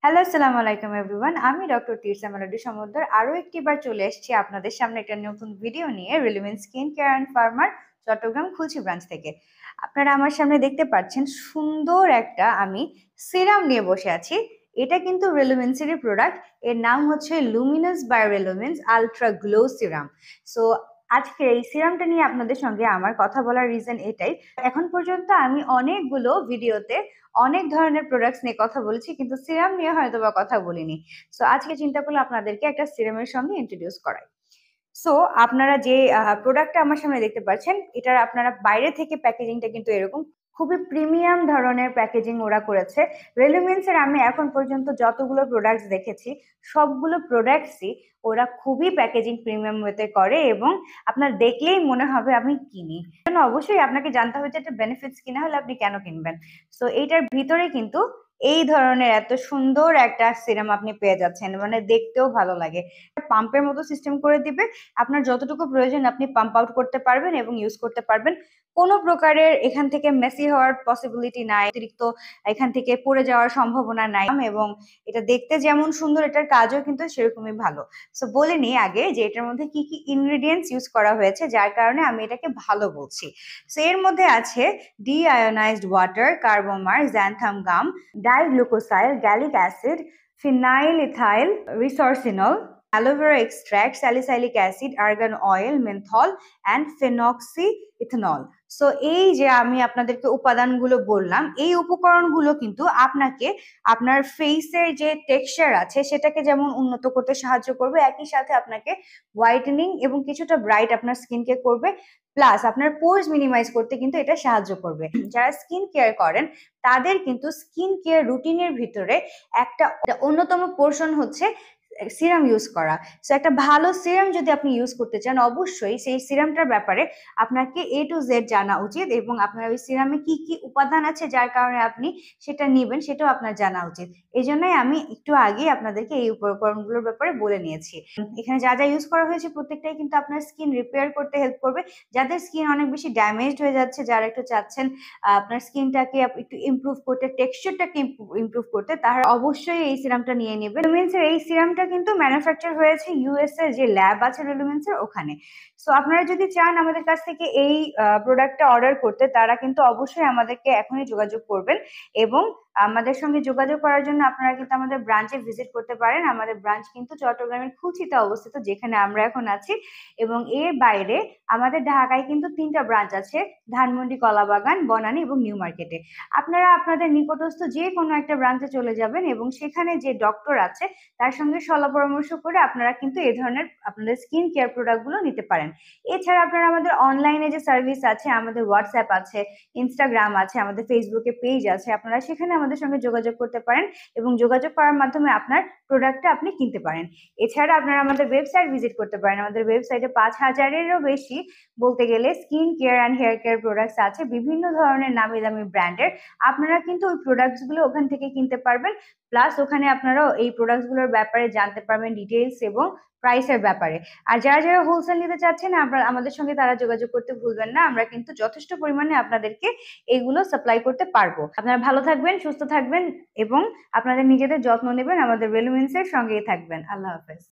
Hello, আসসালামু আলাইকুম everyone. আমি ডক্টর তিরসা মেলোডি সমুদ্র আরো একটিবার চলে এসেছি আপনাদের সামনে একটা নতুন ভিডিও নিয়ে রিলেভেন্ট স্কিন কেয়ার অ্যান্ড ফার্মার চট্টগ্রাম খুলশি ব্রাঞ্চ থেকে। আপনারা আমার সামনে দেখতে পাচ্ছেন সুন্দর একটা আমি সিরাম নিয়ে বসে আছি। এটা কিন্তু রেলোভেন্সেরই প্রোডাক্ট। এর নাম হচ্ছে Luminous by Relevance Ultra Glow Serum. So আজকে এই সিরামটা নিয়ে আপনাদের সঙ্গে আমার কথা বলার রিজন এটাই। এখন পর্যন্ত আমি অনেকগুলো ভিডিওতে অনেক ধরনের প্রোডাক্টস নিয়ে কথা বলেছি, কিন্তু সিরাম নিয়ে হয়তো বা কথা বলিনি। সো আজকে চিন্তা করলাম আপনাদেরকে একটা সিরামের সঙ্গে ইন্ট্রোডিউস করাই। সো আপনারা যে প্রোডাক্টটা আমার সামনে দেখতে পাচ্ছেন, এটার আপনারা বাইরে থেকে প্যাকেজিংটা কিন্তু এরকম খুবই প্রিমিয়াম ধরনের প্যাকেজিং ওরা করেছে। রেলুমেন্সের আমি এখন পর্যন্ত যতগুলো প্রোডাক্টস দেখেছি সবগুলো প্রোডাক্টসই ওরা খুবই প্যাকেজিং প্রিমিয়াম ওয়েতে করে এবং আপনার দেখলেই মনে হবে আপনি কিনি। অবশ্যই আপনাকে জানতে হবে যে এটা বেনিফিটস কিনা, হলে আপনি কেন কিনবেন। সো এইটার ভিতরে কিন্তু এই ধরনের এত সুন্দর একটা সিরাম আপনি পেয়ে যাচ্ছেন, মানে দেখতেও ভালো লাগে। পাম্পের মতো সিস্টেম করে দিবে, আপনার যতটুকু প্রয়োজন আপনি পাম্প আউট করতে পারবেন এবং ইউজ করতে পারবেন। কোনো প্রকারের এখান থেকে মেসি হওয়ার পসিবিলিটি নাই, অতিরিক্ত এখান থেকে পড়ে যাওয়ার সম্ভাবনা নাই। এবং এটা দেখতে যেমন সুন্দর, এটার কাজও কিন্তু সেরকমই ভালো। সো বলে নিই আগে যে এটার মধ্যে কি কি ইনগ্রেডিয়েন্টস ইউজ করা হয়েছে, যার কারণে আমি এটাকে ভালো বলছি। সো এর মধ্যে আছে deionised water, carbomer, xanthan gum, diglucosyl, gallic acid, phenyl ethyl resorcinol, aloe vera extract, salicylic acid, argan oil, menthol and phenoxy ethanol. So এই যে আমি আপনাদেরকে উপাদানগুলো বললাম, এই উপকরণগুলো কিন্তু আপনাকে আপনার ফেসের যে টেক্সচার আছে সেটাকে যেমন উন্নত করতে সাহায্য করবে, একই সাথে আপনাকে হোয়াইটেনিং এবং কিছুটা ব্রাইট আপনার স্কিনকে করবে, প্লাস আপনার পোর্স মিনিমাইজ করতে কিন্তু এটা সাহায্য করবে। যারা স্কিন কেয়ার করেন তাদের কিন্তু স্কিন কেয়ার রুটিনের ভিতরে একটা অন্যতম পোর্শন হচ্ছে সিরাম ইউজ করা। সো একটা ভালো সিরাম যদি আপনি ইউজ করতে চান, অবশ্যই সেই সিরামটার ব্যাপারে আপনাকে এ টু জেড জানা উচিত এবং আপনার ওই সিরামে কি কি উপাদান আছে যার কারণে আপনি সেটা নেবেন সেটাও আপনার জানা উচিত। এই জন্যই আমি একটু আগে আপনাদেরকে এই উপকরণগুলোর ব্যাপারে বলে নিয়েছি। এখানে যা যা ইউজ করা হয়েছে প্রত্যেকটাই কিন্তু আপনার স্কিন রিপেয়ার করতে হেল্প করবে। যাদের স্কিন অনেক বেশি ড্যামেজড হয়ে যাচ্ছে, যারা একটু চাচ্ছেন আপনার স্কিনটাকে একটু ইমপ্রুভ করতে, টেক্সচারটাকে ইমপ্রুভ করতে, তারা অবশ্যই এই সিরামটা নিয়ে নেবেন। রেলুমেন্সের এই সিরামটা কিন্তু ম্যানুফ্যাকচার হয়েছে ইউএস এর যে ল্যাব আছে রেলুমেন্সের ওখানে। সো আপনারা যদি চান আমাদের কাছ থেকে এই প্রোডাক্টটা অর্ডার করতে, তারা কিন্তু অবশ্যই আমাদেরকে এখনই যোগাযোগ করবেন এবং আমাদের সঙ্গে যোগাযোগ করার জন্য আপনারা কিন্তু আমাদের ব্রাঞ্চে ভিজিট করতে পারেন। আমাদের ব্রাঞ্চ কিন্তু চট্টগ্রামের খুলশিতে অবস্থিত, যেখানে আমরা এখন আছি। এবং এর বাইরে আমাদের ঢাকায় কিন্তু 3টা ব্রাঞ্চ আছে, ধানমন্ডি, কলাবাগান, বনানী এবং নিউ মার্কেটে। আপনারা আপনাদের নিকটস্থ যে কোনো একটা ব্রাঞ্চে চলে যাবেন এবং সেখানে যে ডক্টর আছে তার সঙ্গে সলা পরামর্শ করে আপনারা কিন্তু এই ধরনের আপনাদের স্কিন কেয়ার প্রোডাক্ট গুলো নিতে পারেন। এছাড়া আপনারা আমাদের অনলাইনে যে সার্ভিস আছে, আমাদের হোয়াটসঅ্যাপ আছে, ইনস্টাগ্রাম আছে, আমাদের ফেসবুকে পেজ আছে, আপনারা সেখানে আমাদের সঙ্গে যোগাযোগ করতে পারেন এবং যোগাযোগ করার মাধ্যমে আপনার প্রোডাক্টটা আপনি কিনতে পারেন। এছাড়া আপনারা আমাদের ওয়েবসাইট ভিজিট করতে পারেন। আমাদের ওয়েবসাইটে 5,000-এরও বেশি বলতে গেলে skin care and hair care products আছে, বিভিন্ন ধরনের নামি দামি ব্র্যান্ডের। আপনারা কিন্তু ওই প্রোডাক্টস গুলো ওখান থেকে কিনতে পারবেন, প্লাস ওখানে আপনারাও এই প্রোডাক্টস গুলোর ব্যাপারে জানতে পারবেন ডিটেইলস এবং প্রাইসের ব্যাপারে। আর যারা যারা হোলসেল নিতে চাচ্ছেন আপনারা আমাদের সঙ্গে তারা যোগাযোগ করতে ভুলবেন না, আমরা কিন্তু যথেষ্ট পরিমাণে আপনাদেরকে এগুলো সাপ্লাই করতে পারবো। আপনারা ভালো থাকবেন, সুস্থ থাকবেন এবং আপনাদের নিজেদের যত্ন নেবেন। আমাদের রেলুমেন্সের সঙ্গেই থাকবেন। আল্লাহ হাফেজ।